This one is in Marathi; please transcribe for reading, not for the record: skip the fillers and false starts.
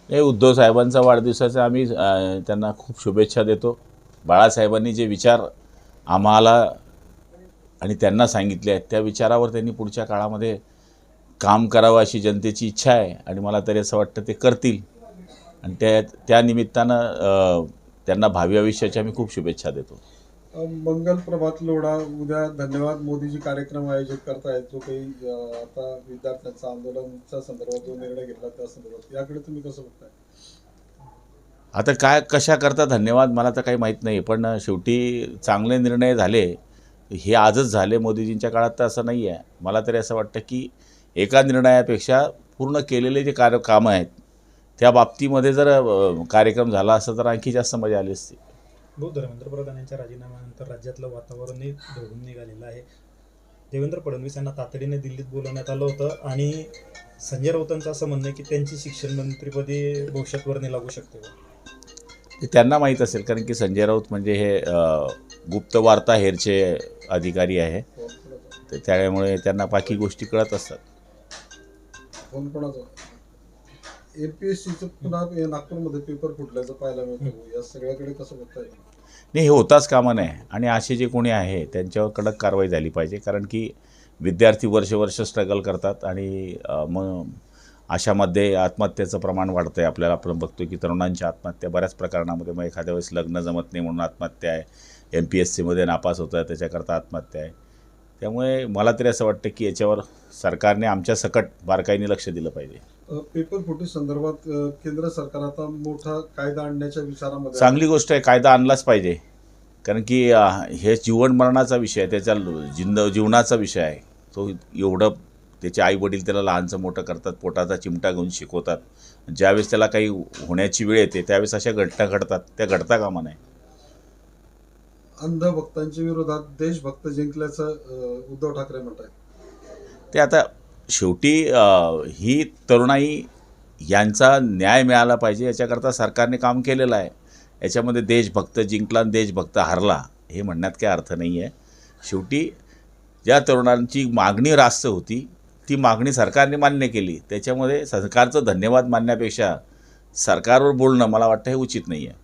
हे उद्धव साहेबांचा वाढदिवसाचा आम्ही त्यांना खूप शुभेच्छा देतो. बाळासाहेबांनी जे विचार आम्हाला आणि त्यांना सांगितले आहेत त्या विचारावर त्यांनी पुढच्या काळामध्ये काम करावं अशी जनतेची इच्छा आहे आणि मला तरी असं वाटतं ते करतील आणि त्या निमित्तानं त्यांना भावी आयुष्याच्या मी खूप शुभेच्छा देतो. मंगल प्रभात लोढा उद्या धन्यवाद मोदीजी कार्यक्रम आयोजित करतायत, जो काही आता विद्यार्थ्यांचा आंदोलनाच्या संदर्भात जो निर्णय घेतला त्या संदर्भात याकडे तुम्ही कसं बघताय? आता काय कशा करता धन्यवाद मला तर काही माहीत नाही, पण शेवटी चांगले निर्णय झाले हे आजच झाले. मोदीजींच्या काळात तर असं नाही आहे. मला तरी असं वाटतं की एका निर्णयापेक्षा पूर्ण केलेले जे कामं आहेत त्या बाबतीमध्ये जर कार्यक्रम झाला असता तर आणखी जास्त मजा आली असती. धर्मेंद्र प्रधान यांच्या राजीनाम्यानंतर राज्यातलं वातावरणही ढवळून निघालेलं आहे. देवेंद्र फडणवीस यांना तातडीने दिल्लीत बोलवण्यात आलं होतं आणि संजय राऊतांचं असं म्हणणं आहे की त्यांची शिक्षण मंत्रीपदी भविष्यात वर्णी लागू शकते. ते त्यांना माहीत असेल, कारण की संजय राऊत म्हणजे हे गुप्त वार्ता हेरचे अधिकारी आहे, तर त्यामुळे त्यांना बाकी गोष्टी कळत असतात. कोण कोणाचं एमपीएससीचं पुन्हा नागपूरमध्ये पेपर फुटल्याचं पाहायला मिळतं, या सगळ्याकडे कसं बघता येईल? नाही, हे होताच कामा नये आणि असे जे कोणी आहे त्यांच्यावर कडक कारवाई झाली पाहिजे, कारण की विद्यार्थी वर्ष स्ट्रगल करतात आणि मग अशामध्ये आत्महत्येचं प्रमाण वाढतं आहे. आपण बघतो की तरुणांच्या आत्महत्या बऱ्याच प्रकरणामध्ये, मग एखाद्या वेळेस लग्न जमत नाही म्हणून आत्महत्या आहे, MPSCमध्ये नापास होतं आहे त्याच्याकरता आत्महत्या आहे. त्यामुळे मला तरी असं वाटतं की याच्यावर सरकारने आमच्या सकट बारकाईने लक्ष दिलं पाहिजे. पेपर फुटी संदर्भात केंद्र सरकार आता मोठा कायदा आणण्याच्या विचारामध्ये. चांगली गोष्ट आहे, कायदा आणलाच पाहिजे, कारण की हे जीवन मरणाचा विषय आहे, त्याच्या जीवनाचा विषय आहे. तो एवढं त्याचे आईवडील त्याला लहानचं मोठं करतात, पोटाचा चिमटा घेऊन शिकवतात. ज्यावेळेस त्याला काही होण्याची वेळ येते त्यावेळेस अशा घटना घडतात, त्या घडता कामा नये. अंधभक्तांच्या विरोधात देशभक्त जिंकल्याचं उद्धव ठाकरे म्हणतात. ते आता शेवटी ही तरुणाई यांचा न्याय मिळाला पाहिजे याच्याकरता सरकारने काम केलेलं आहे. याच्यामध्ये देशभक्त जिंकला आणि देशभक्त हारला हे म्हणण्यात काही अर्थ नाही आहे. शेवटी ज्या तरुणांची मागणी रास्त होती ती मागणी सरकारने मान्य केली, त्याच्यामध्ये सरकारचं धन्यवाद मानण्यापेक्षा सरकारवर बोलणं मला वाटतं हे उचित नाही आहे.